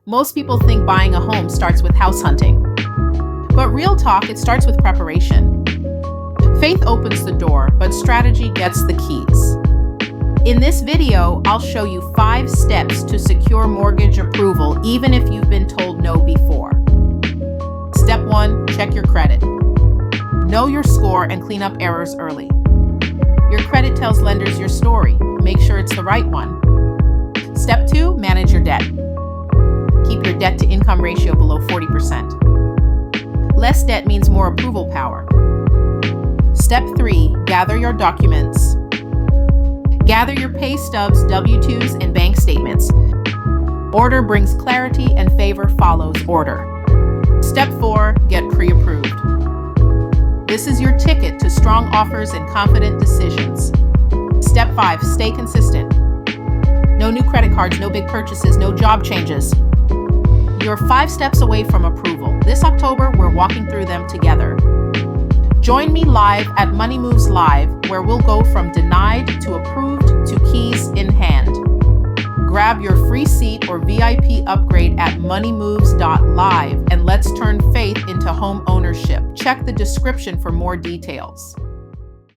Most people think buying a home starts with house hunting. But real talk, it starts with preparation. Faith opens the door, but strategy gets the keys. In this video, I'll show you 5 steps to secure mortgage approval even if you've been told no before. Step 1, check your credit. Know your score and clean up errors early. Your credit tells lenders your story. Make sure it's the right one. Step 2, manage your debt. Keep your debt to income ratio below 40%. Less debt means more approval power. Step 3, gather your documents. Gather your pay stubs, W-2s, and bank statements. Order brings clarity and favor follows order. Step 4, get pre-approved. This is your ticket to strong offers and confident decisions. Step 5, stay consistent. No new credit cards, no big purchases, no job changes. You're 5 steps away from approval. This October, we're walking through them together. Join me live at MoneyMoves.Live, where we'll go from denied to approved to keys in hand. Grab your free seat or VIP upgrade at MoneyMoves.Live and let's turn faith into home ownership. Check the description for more details.